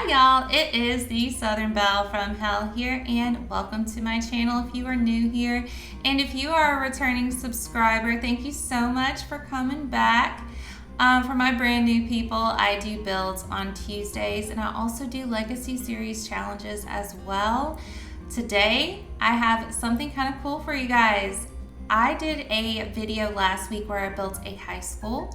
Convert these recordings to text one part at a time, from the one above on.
Hi y'all, it is the Southern Belle from Hell here, and welcome to my channel if you are new here. And if you are a returning subscriber, thank you so much for coming back. For my brand new people, I do builds on Tuesdays, and I also do Legacy Series challenges as well. Today, I have something kind of cool for you guys. I did a video last week where I built a high school.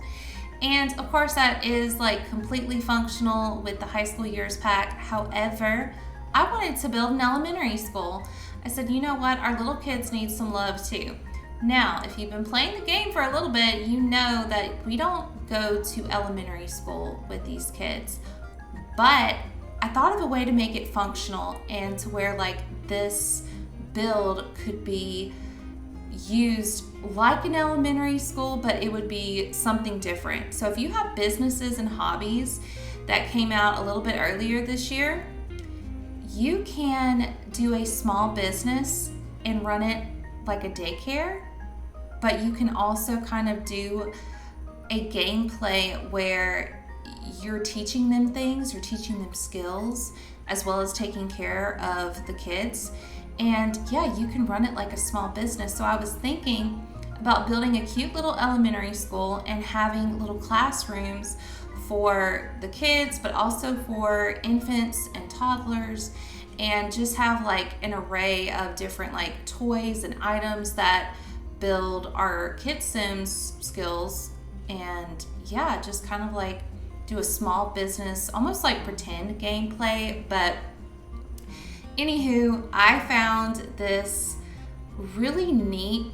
And of course that is like completely functional with the high school years pack. However, I wanted to build an elementary school. I said, you know what, our little kids need some love too. Now, if you've been playing the game for a little bit, you know that we don't go to elementary school with these kids. But I thought of a way to make it functional and to where like this build could be used like an elementary school, but it would be something different. So if you have businesses and hobbies that came out a little bit earlier this year, you can do a small business and run it like a daycare, but you can also kind of do a gameplay where you're teaching them things, you're teaching them skills, as well as taking care of the kids. And yeah, you can run it like a small business. So I was thinking about building a cute little elementary school and having little classrooms for the kids, but also for infants and toddlers, and just have like an array of different like toys and items that build our Kid Sims skills. And yeah, just kind of like do a small business, almost like pretend gameplay. But anywho, I found this really neat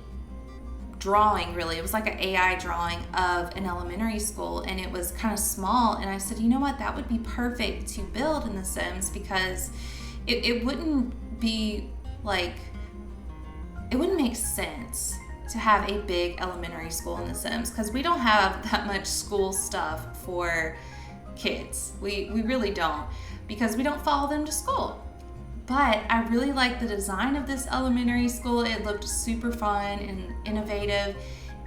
drawing, really. It was like an AI drawing of an elementary school, and it was kind of small. And I said, you know what, that would be perfect to build in The Sims, because it wouldn't be like, it wouldn't make sense to have a big elementary school in The Sims, because we don't have that much school stuff for kids. We really don't, because we don't follow them to school. But I really like the design of this elementary school. It looked super fun and innovative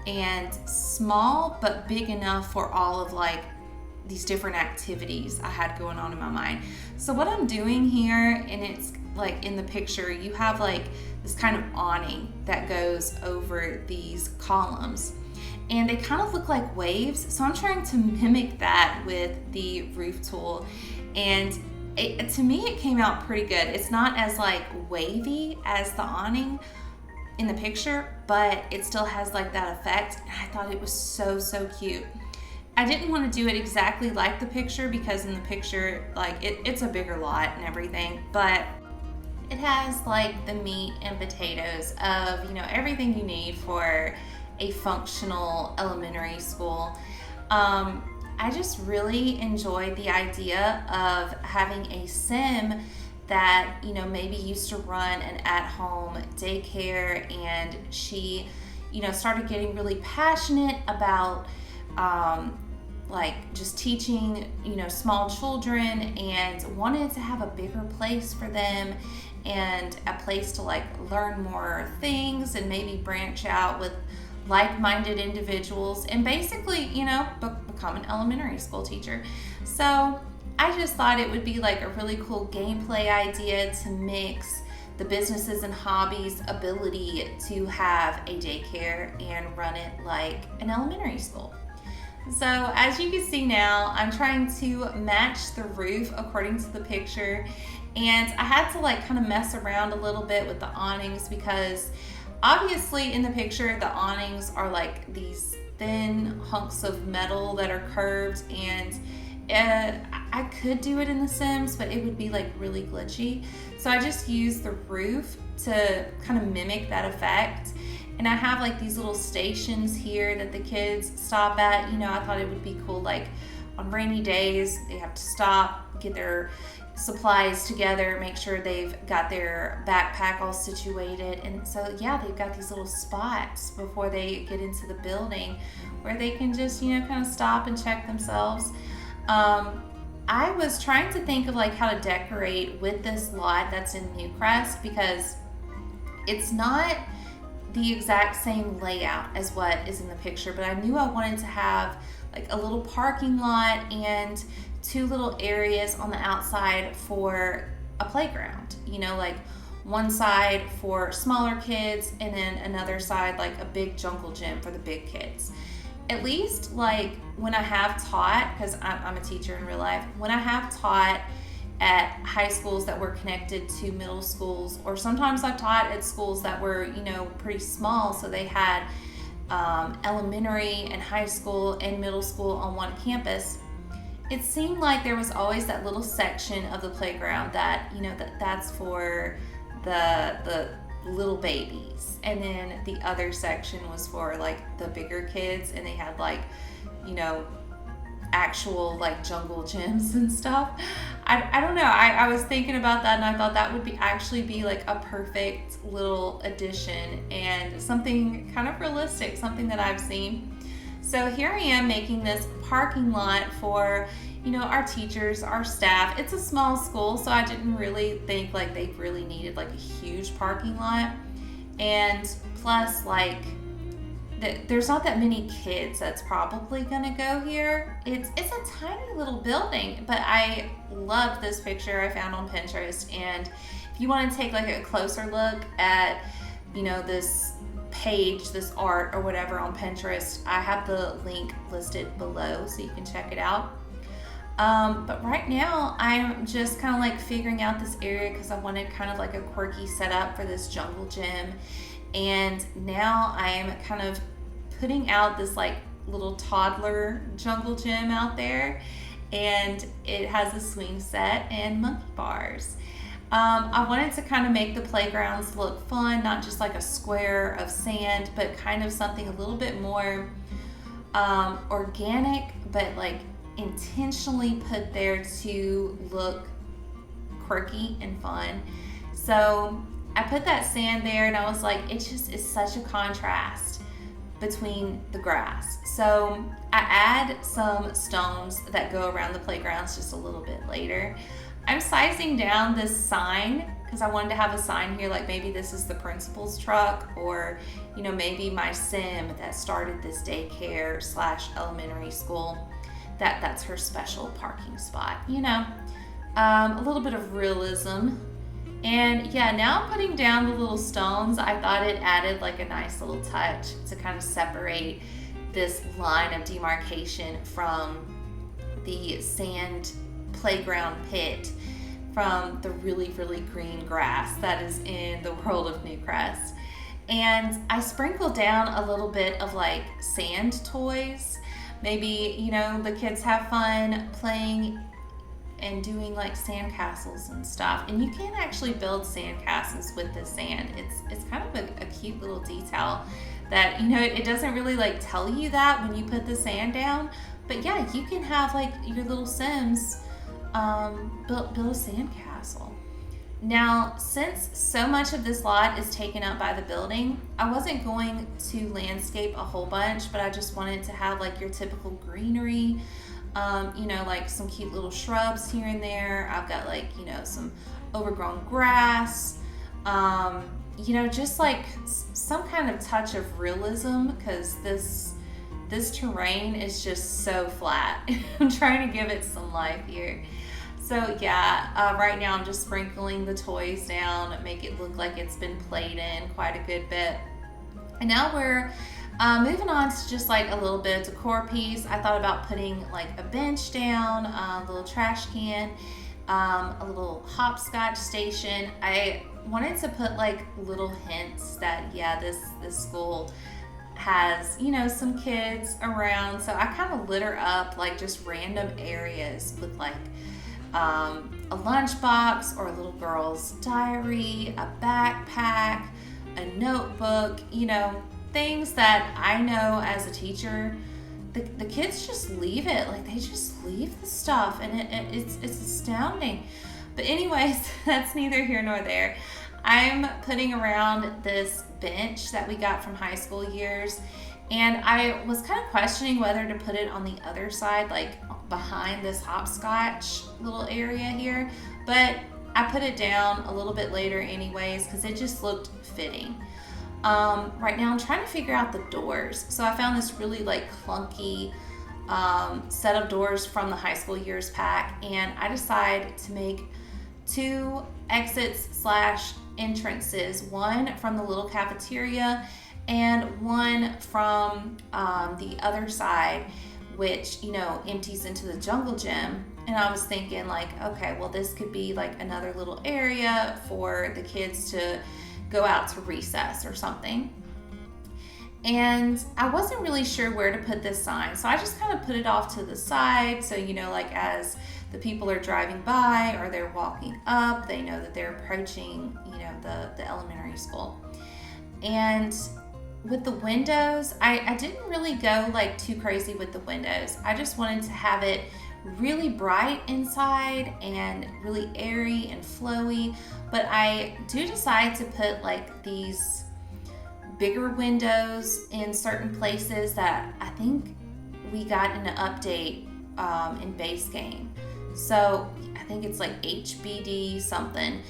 and small, but big enough for all of like these different activities I had going on in my mind. So what I'm doing here, and it's like in the picture, you have like this kind of awning that goes over these columns, and they kind of look like waves. So I'm trying to mimic that with the roof tool, and to me it came out pretty good. It's not as like wavy as the awning in the picture, but it still has like that effect. And I thought it was so cute. I didn't want to do it exactly like the picture, because in the picture like it's a bigger lot and everything, but it has like the meat and potatoes of, you know, everything you need for a functional elementary school. I just really enjoyed the idea of having a sim that, you know, maybe used to run an at-home daycare, and she, you know, started getting really passionate about like just teaching, you know, small children, and wanted to have a bigger place for them and a place to like learn more things and maybe branch out with like-minded individuals and basically, you know, become an elementary school teacher. So I just thought it would be like a really cool gameplay idea to mix the businesses and hobbies ability to have a daycare and run it like an elementary school. So as you can see now, I'm trying to match the roof according to the picture, and I had to like kind of mess around a little bit with the awnings, because obviously in the picture the awnings are like these thin hunks of metal that are curved, and I could do it in The Sims, but it would be like really glitchy. So I just used the roof to kind of mimic that effect. And I have like these little stations here that the kids stop at. You know, I thought it would be cool, like on rainy days they have to stop, get their supplies together, make sure they've got their backpack all situated. And so yeah, they've got these little spots before they get into the building where they can just, you know, kind of stop and check themselves. I was trying to think of like how to decorate with this lot that's in Newcrest, because it's not the exact same layout as what is in the picture, but I knew I wanted to have like a little parking lot and two little areas on the outside for a playground, like one side for smaller kids and then another side like a big jungle gym for the big kids. At least like when I have taught, because I'm a teacher in real life, when I have taught at high schools that were connected to middle schools, or sometimes I've taught at schools that were, pretty small, so they had elementary and high school and middle school on one campus. It seemed like there was always that little section of the playground that, that's for the little babies, and then the other section was for like the bigger kids, and they had like, actual like jungle gyms and stuff. I don't know. I was thinking about that, and I thought that would actually be like a perfect little addition and something kind of realistic, something that I've seen. So here I am making this parking lot for, our teachers, our staff. It's a small school, so I didn't really think like they really needed like a huge parking lot. And plus, like, there's not that many kids that's probably gonna go here. It's a tiny little building, but I loved this picture I found on Pinterest. And if you want to take like a closer look at, this page, this art or whatever on Pinterest, I have the link listed below so you can check it out. But right now I'm just kind of like figuring out this area because I wanted kind of like a quirky setup for this jungle gym. And now I'm kind of putting out this like little toddler jungle gym out there, and it has a swing set and monkey bars. I wanted to kind of make the playgrounds look fun, not just like a square of sand, but kind of something a little bit more organic, but like intentionally put there to look quirky and fun. So I put that sand there, and I was like, it just is such a contrast between the grass. So I add some stones that go around the playgrounds just a little bit later. I'm sizing down this sign because I wanted to have a sign here, like maybe this is the principal's truck, or maybe my sim that started this daycare / elementary school, that's her special parking spot. A little bit of realism. And yeah, now I'm putting down the little stones. I thought it added like a nice little touch to kind of separate this line of demarcation from the sand playground pit from the really, really green grass that is in the world of Newcrest. And I sprinkled down a little bit of like sand toys. Maybe, the kids have fun playing and doing like sand castles and stuff. And you can actually build sand castles with the sand. It's kind of a cute little detail that, it doesn't really like tell you that when you put the sand down. But yeah, you can have like your little Sims build a sand castle. Now, since so much of this lot is taken up by the building, I wasn't going to landscape a whole bunch, but I just wanted to have like your typical greenery, like some cute little shrubs here and there. I've got like, some overgrown grass, just like some kind of touch of realism, because this terrain is just so flat. I'm trying to give it some life here. So yeah, right now I'm just sprinkling the toys down, make it look like it's been played in quite a good bit. And now we're moving on to just like a little bit of decor piece. I thought about putting like a bench down, a little trash can, a little hopscotch station. I wanted to put like little hints that, yeah, this school has, some kids around. So I kind of litter up like just random areas with like a lunchbox or a little girl's diary, a backpack, a notebook, things that I know as a teacher, the kids just leave it. Like they just leave the stuff, and it's astounding. But anyways, that's neither here nor there. I'm putting around this bench that we got from high school years, and I was kind of questioning whether to put it on the other side, like behind this hopscotch little area here, but I put it down a little bit later anyways because it just looked fitting. Right now I'm trying to figure out the doors. So I found this really like clunky set of doors from the high school years pack, and I decided to make 2 exits slash entrances, one from the little cafeteria and one from the other side, which, you know, empties into the jungle gym. And I was thinking like, okay, well, this could be like another little area for the kids to go out to recess or something. And I wasn't really sure where to put this sign, so I just kind of put it off to the side, so, you know, like as the people are driving by or they're walking up, they know that they're approaching, you know, the elementary school. And with the windows, I didn't really go like too crazy with the windows. I just wanted to have it really bright inside and really airy and flowy, but I do decide to put like these bigger windows in certain places that I think we got in an update in base game. So I think it's like HBD something.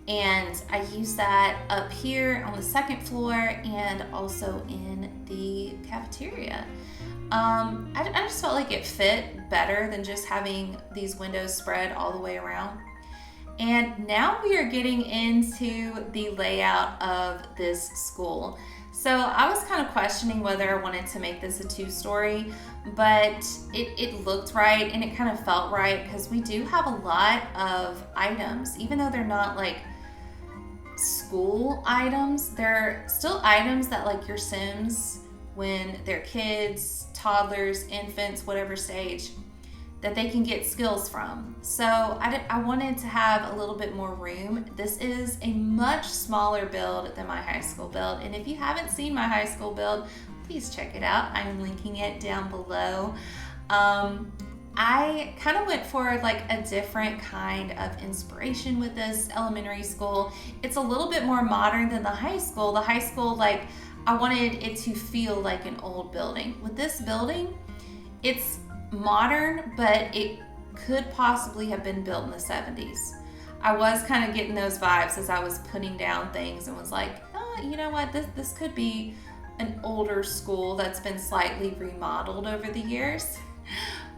And I use that up here on the second floor and also in the cafeteria. I just felt like it fit better than just having these windows spread all the way around. And now we are getting into the layout of this school. So I was kind of questioning whether I wanted to make this a 2-story, but it looked right and it kind of felt right because we do have a lot of items. Even though they're not like school items, they're still items that like your Sims, when they're kids, toddlers, infants, whatever stage, that they can get skills from. So I wanted to have a little bit more room. This is a much smaller build than my high school build. And if you haven't seen my high school build, please check it out. I'm linking it down below. I kind of went for like a different kind of inspiration with this elementary school. It's a little bit more modern than the high school. The high school, like, I wanted it to feel like an old building. With this building, it's modern, but it could possibly have been built in the 70s. I was kind of getting those vibes as I was putting down things and was like, oh, you know what, this could be an older school that's been slightly remodeled over the years.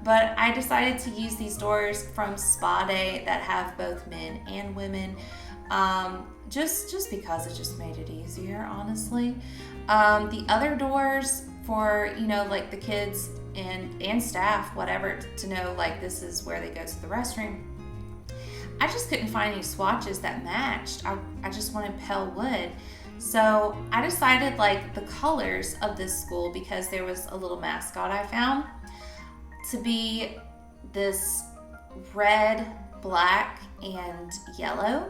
But I decided to use these doors from Spa Day that have both men and women, just because it just made it easier, honestly. The other doors for, you know, like the kids and staff, whatever, to know like this is where they go to the restroom. I just couldn't find any swatches that matched. I just wanted pale wood. So I decided like the colors of this school, because there was a little mascot I found, to be this red, black, and yellow.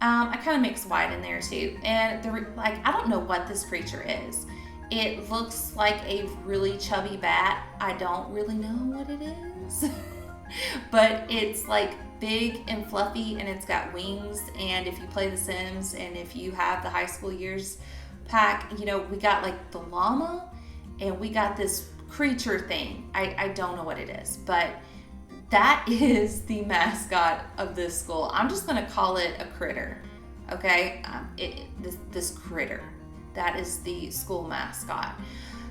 I kind of mixed white in there too. And I don't know what this creature is. It looks like a really chubby bat. I don't really know what it is. But it's like big and fluffy and it's got wings. And if you play The Sims and if you have the high school years pack, you know, we got like the llama and we got this creature thing. I don't know what it is, but that is the mascot of this school. I'm just gonna call it a critter, okay? This critter. That is the school mascot.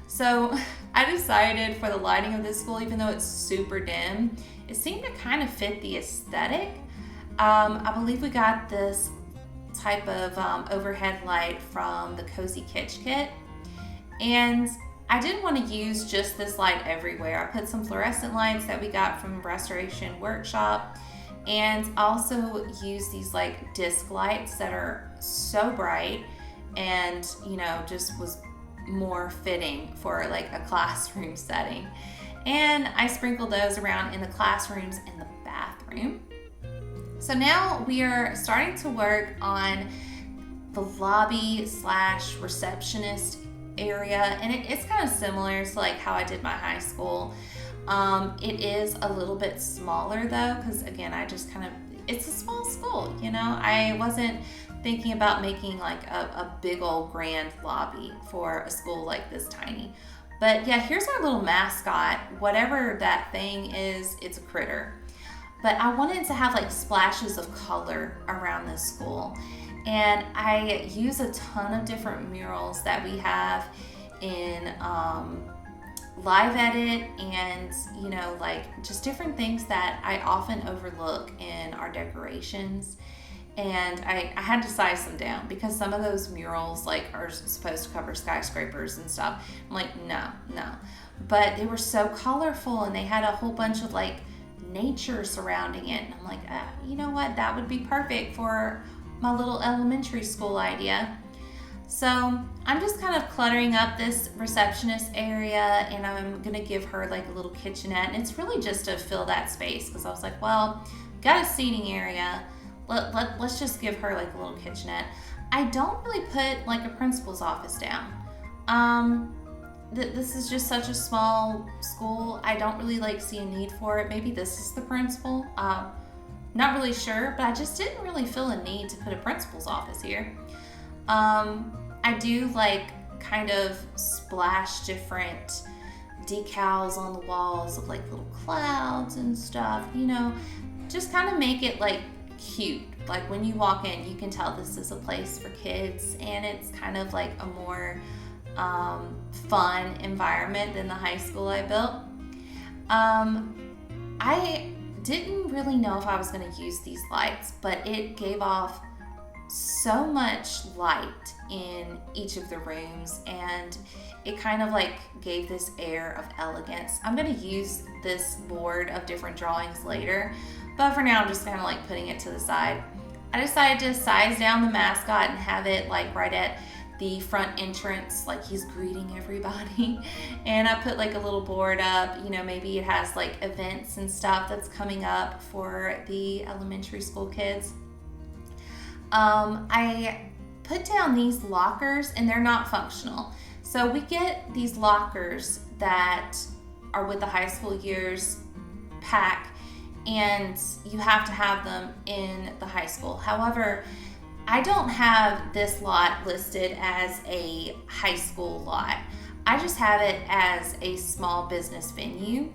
So I decided for the lighting of this school, even though it's super dim, it seemed to kind of fit the aesthetic. I believe we got this type of overhead light from the Cozy Kitsch kit. And I didn't want to use just this light everywhere. I put some fluorescent lights that we got from Restoration Workshop, and also use these like disc lights that are so bright and, you know, just was more fitting for like a classroom setting. And I sprinkled those around in the classrooms and the bathroom. So now we are starting to work on the lobby slash receptionist area, and it's kind of similar to like how I did my high school. It is a little bit smaller though, because again, it's a small school, you know. I wasn't thinking about making like a big old grand lobby for a school like this tiny. But yeah, here's our little mascot. Whatever that thing is, it's a critter. But I wanted to have like splashes of color around this school. And I use a ton of different murals that we have in live edit and, you know, like just different things that I often overlook in our decorations. And I had to size them down because some of those murals like are supposed to cover skyscrapers and stuff. I'm like, no. But they were so colorful and they had a whole bunch of like nature surrounding it. And I'm like, you know what? That would be perfect for my little elementary school idea. So I'm just kind of cluttering up this receptionist area, and I'm gonna give her like a little kitchenette, and it's really just to fill that space because I was like, well, got a seating area, let's just give her like a little kitchenette. I don't really put like a principal's office down. This is just such a small school. I don't really like see a need for it. Maybe this is the principal. Not really sure, but I just didn't really feel a need to put a principal's office here. I do like kind of splash different decals on the walls of like little clouds and stuff, you know, just kind of make it like cute. Like when you walk in, you can tell this is a place for kids, and it's kind of like a more fun environment than the high school I built. I didn't really know if I was going to use these lights, but it gave off so much light in each of the rooms, and it kind of like gave this air of elegance. I'm going to use this board of different drawings later, but for now I'm just kind of like putting it to the side. I decided to size down the mascot and have it like right at the front entrance, like he's greeting everybody. And I put like a little board up, you know, maybe it has like events and stuff that's coming up for the elementary school kids. I put down these lockers, and they're not functional. So we get these lockers that are with the high school years pack, and you have to have them in the high school. However, I don't have this lot listed as a high school lot. I just have it as a small business venue.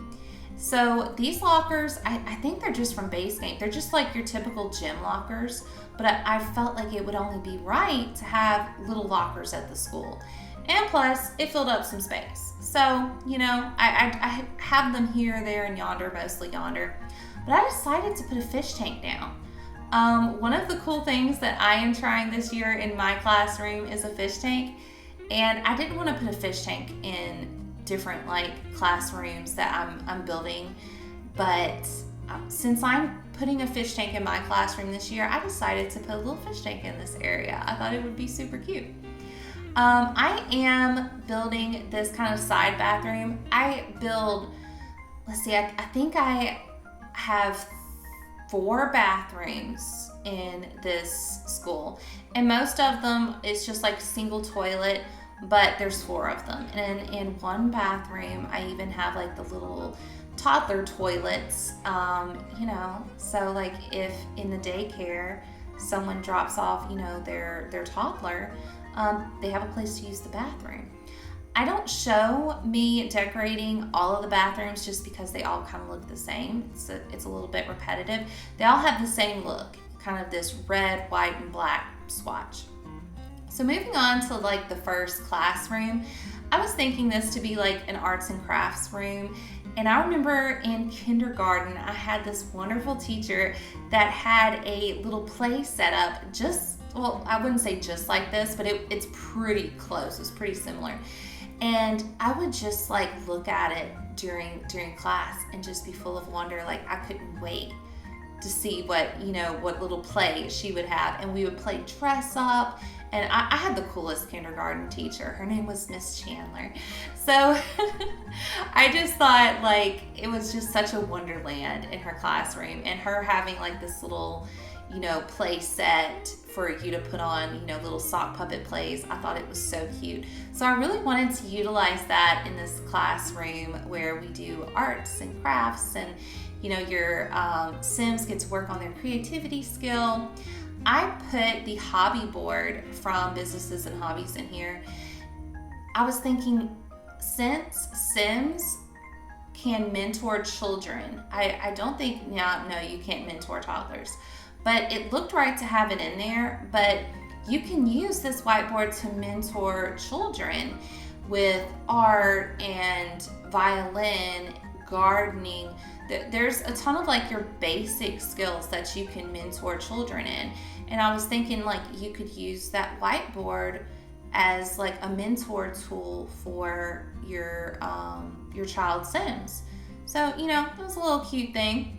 So these lockers, I think they're just from Base Game. They're just like your typical gym lockers, but I felt like it would only be right to have little lockers at the school. And plus, it filled up some space. So, you know, I have them here, there, and yonder, mostly yonder. But I decided to put a fish tank down. One of the cool things that I am trying this year in my classroom is a fish tank. And I didn't want to put a fish tank in different like classrooms that I'm building, but since I'm putting a fish tank in my classroom this year, I decided to put a little fish tank in this area. I thought it would be super cute. I am building this kind of side bathroom. Let's see, I think I have 4 bathrooms in this school, and most of them it's just like single toilet, but there's 4 of them. And in one bathroom, I even have like the little toddler toilets, you know, so like if in the daycare someone drops off, you know, their toddler, they have a place to use the bathroom. I don't show me decorating all of the bathrooms just because they all kind of look the same. It's a little bit repetitive. They all have the same look, kind of this red, white, and black swatch. So moving on to like the first classroom, I was thinking this to be like an arts and crafts room. And I remember in kindergarten, I had this wonderful teacher that had a little play set up well, I wouldn't say just like this, but it's pretty close. It's pretty similar. And I would just like look at it during class and just be full of wonder. Like I couldn't wait to see what little play she would have. And we would play dress up. And I had the coolest kindergarten teacher. Her name was Miss Chandler. So I just thought like it was just such a wonderland in her classroom, and her having like this little, you know, play set for you to put on, you know, little sock puppet plays. I thought it was so cute. So I really wanted to utilize that in this classroom where we do arts and crafts, and, you know, your Sims get to work on their creativity skill. I put the hobby board from Businesses and Hobbies in here. I was thinking, since Sims can mentor children, I don't think, no, you can't mentor toddlers, but it looked right to have it in there. But you can use this whiteboard to mentor children with art and violin, gardening. There's a ton of like your basic skills that you can mentor children in. And I was thinking like you could use that whiteboard as like a mentor tool for your child's Sims. So, you know, it was a little cute thing.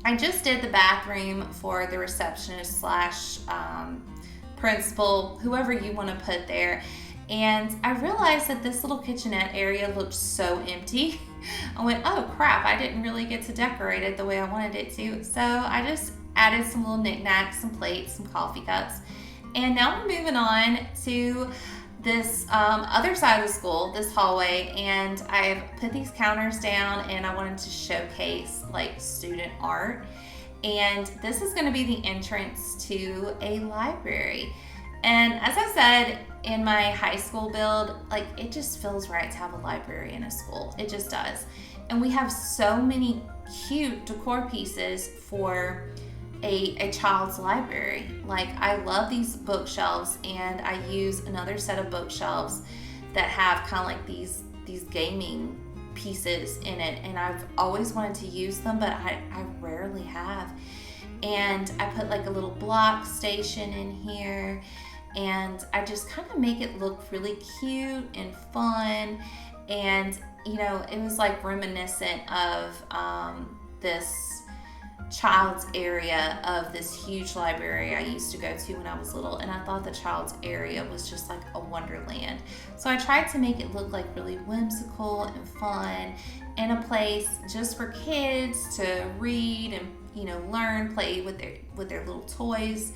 I just did the bathroom for the receptionist slash principal, whoever you want to put there. And I realized that this little kitchenette area looked so empty. I went, oh crap, I didn't really get to decorate it the way I wanted it to. So I just added some little knickknacks, some plates, some coffee cups. And now we're moving on to this other side of the school, this hallway, and I've put these counters down and I wanted to showcase like student art. And this is going to be the entrance to a library. And as I said in my high school build, like it just feels right to have a library in a school. It just does. And we have so many cute decor pieces for a child's library. Like I love these bookshelves, and I use another set of bookshelves that have kind of like these gaming pieces in it, and I've always wanted to use them, but I rarely have. And I put like a little block station in here, and I just kind of make it look really cute and fun. And you know, it was like reminiscent of this child's area of this huge library I used to go to when I was little, and I thought the child's area was just like a wonderland. So I tried to make it look like really whimsical and fun, and a place just for kids to read and, you know, learn, play with their little toys.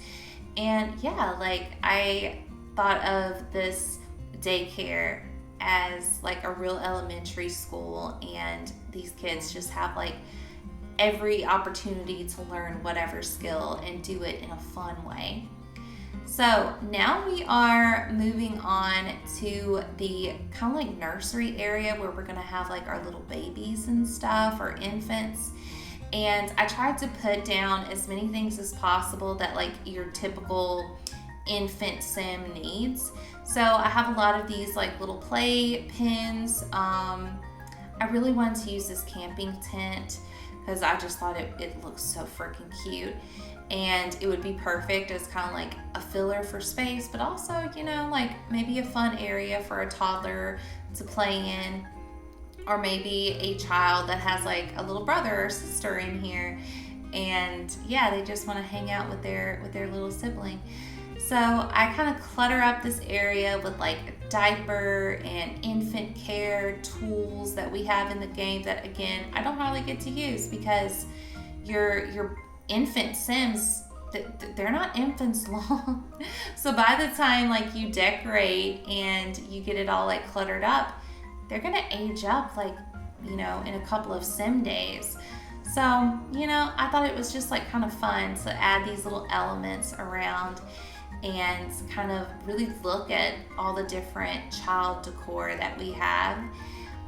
And yeah, like I thought of this daycare as like a real elementary school, and these kids just have like every opportunity to learn whatever skill and do it in a fun way. So now we are moving on to the kind of like nursery area where we're gonna have like our little babies and stuff, or infants. And I tried to put down as many things as possible that like your typical infant sim needs. So I have a lot of these like little play pins. I really wanted to use this camping tent because I just thought it looks so freaking cute, and it would be perfect as kind of like a filler for space, but also, you know, like maybe a fun area for a toddler to play in, or maybe a child that has like a little brother or sister in here, and yeah, they just want to hang out with their little sibling. So I kind of clutter up this area with like a diaper and infant care tools that we have in the game that, again, I don't hardly get to use because your infant Sims, they're not infants long. So by the time like you decorate and you get it all like cluttered up, they're gonna age up like, you know, in a couple of sim days. So, you know, I thought it was just like kind of fun to add these little elements around and kind of really look at all the different child decor that we have.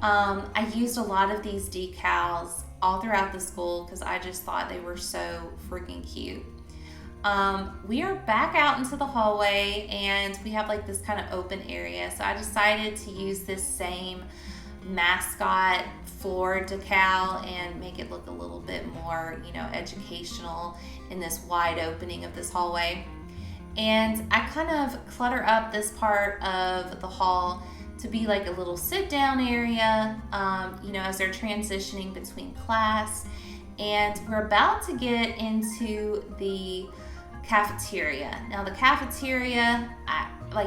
I used a lot of these decals all throughout the school because I just thought they were so freaking cute. We are back out into the hallway, and we have like this kind of open area. So I decided to use this same mascot floor decal and make it look a little bit more, you know, educational in this wide opening of this hallway. And I kind of clutter up this part of the hall to be like a little sit down area, you know, as they're transitioning between class. And we're about to get into the cafeteria. Now the cafeteria,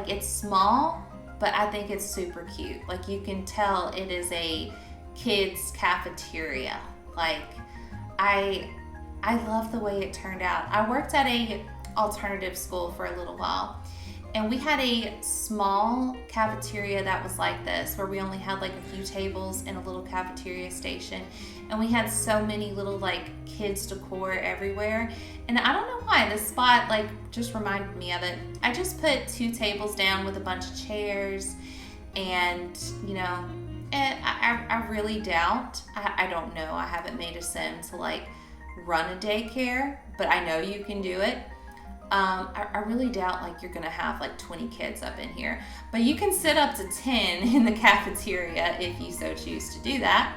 it's small, but I think it's super cute. Like you can tell it is a kids cafeteria. Like I love the way it turned out. I worked at a alternative school for a little while, and we had a small cafeteria that was like this, where we only had like a few tables and a little cafeteria station, and we had so many little like kids decor everywhere. And I don't know why this spot like just reminded me of it. I just put 2 tables down with a bunch of chairs, and you know, I really doubt, I don't know, I haven't made a sim to like run a daycare, but I know you can do it. I really doubt like you're gonna have like 20 kids up in here, but you can sit up to 10 in the cafeteria if you so choose to do that.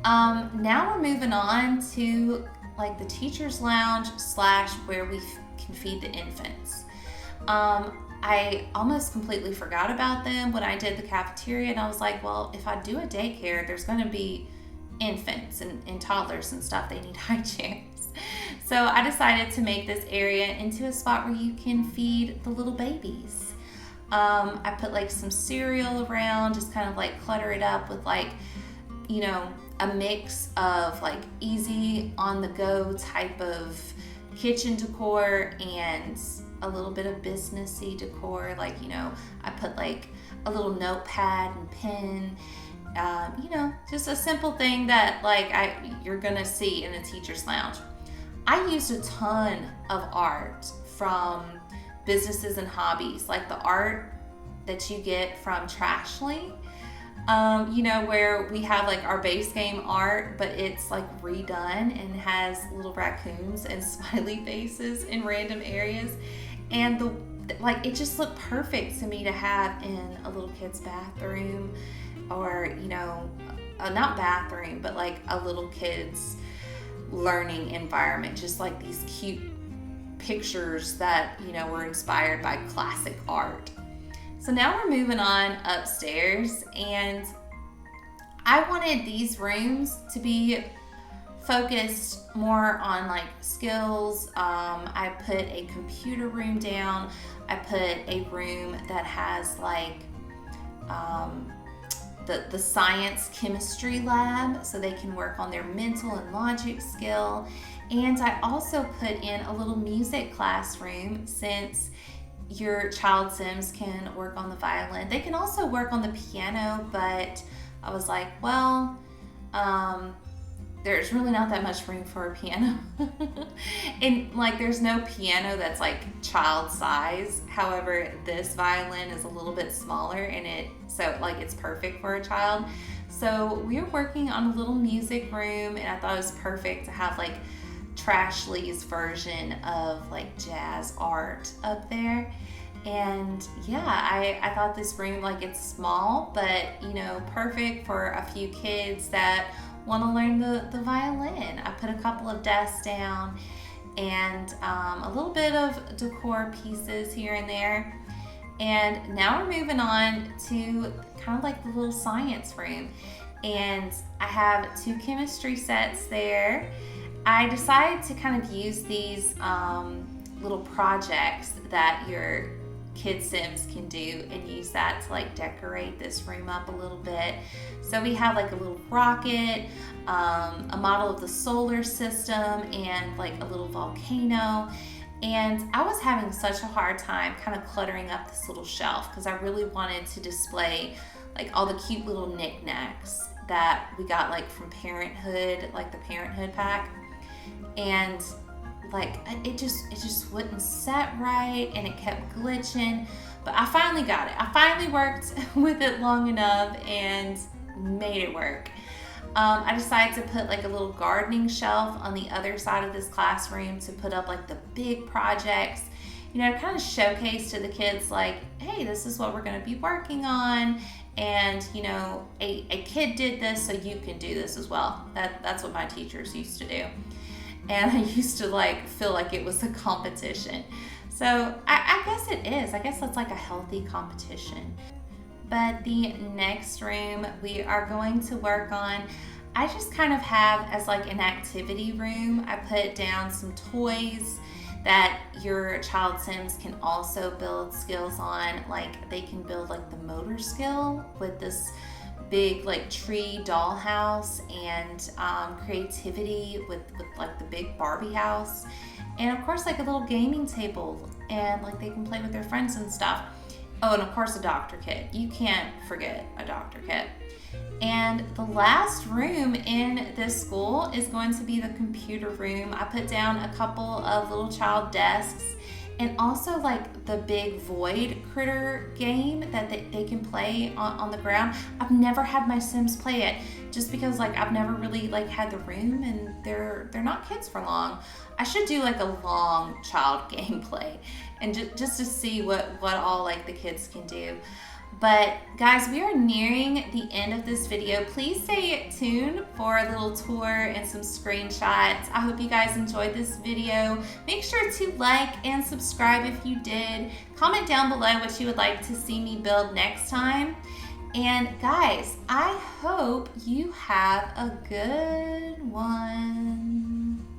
Now we're moving on to like the teacher's lounge / where we can feed the infants. I almost completely forgot about them when I did the cafeteria, and I was like, well, if I do a daycare, there's going to be infants and toddlers and stuff. They need high chairs. So I decided to make this area into a spot where you can feed the little babies. I put like some cereal around, just kind of like clutter it up with like, you know, a mix of like easy on the go type of kitchen decor and a little bit of businessy decor. Like, you know, I put like a little notepad and pen, you know, just a simple thing that like you're gonna see in a teacher's lounge. I used a ton of art from businesses and hobbies, like the art that you get from Trashly. You know, where we have like our base game art, but it's like redone and has little raccoons and smiley faces in random areas. And like it just looked perfect to me to have in a little kid's bathroom, or, you know, not bathroom, but like a little kid's learning environment, just like these cute pictures that, you know, were inspired by classic art. So now we're moving on upstairs, and I wanted these rooms to be focused more on like skills. I put a computer room down. I put a room that has like the science chemistry lab, so they can work on their mental and logic skill. And I also put in a little music classroom, since your child Sims can work on the violin. They can also work on the piano, but I was like, well, there's really not that much room for a piano. And like there's no piano that's like child size. However, this violin is a little bit smaller, and so like it's perfect for a child. So we were working on a little music room, and I thought it was perfect to have like Trashly's version of like jazz art up there. And yeah, I thought this room, like it's small, but you know, perfect for a few kids that want to learn the violin. I put a couple of desks down and a little bit of decor pieces here and there. And now we're moving on to kind of like the little science room. And I have 2 chemistry sets there. I decided to kind of use these little projects that your kid Sims can do, and use that to like decorate this room up a little bit. So we have like a little rocket, a model of the solar system, and like a little volcano. And I was having such a hard time kind of cluttering up this little shelf, because I really wanted to display like all the cute little knickknacks that we got like from Parenthood, like the Parenthood pack. And like it just wouldn't set right, and it kept glitching. But I finally got it. I finally worked with it long enough and made it work. I decided to put like a little gardening shelf on the other side of this classroom to put up like the big projects, you know, kind of showcase to the kids like, hey, this is what we're going to be working on. And, you know, a kid did this, so you can do this as well. That's what my teachers used to do. And I used to like feel like it was a competition. So I guess it is. I guess that's like a healthy competition. But the next room we are going to work on, I just kind of have as like an activity room. I put down some toys that your child Sims can also build skills on. Like they can build like the motor skill with this big like tree dollhouse, and creativity with like the big Barbie house, and of course like a little gaming table, and like they can play with their friends and stuff. Oh, and of course a doctor kit. You can't forget a doctor kit. And the last room in this school is going to be the computer room. I put down a couple of little child desks, and also like the big void critter game that they can play on the ground. I've never had my Sims play it just because like I've never really like had the room, and they're not kids for long. I should do like a long child gameplay and just to see what all like the kids can do. But guys, we are nearing the end of this video. Please stay tuned for a little tour and some screenshots. I hope you guys enjoyed this video. Make sure to like and subscribe if you did. Comment down below what you would like to see me build next time. And guys, I hope you have a good one.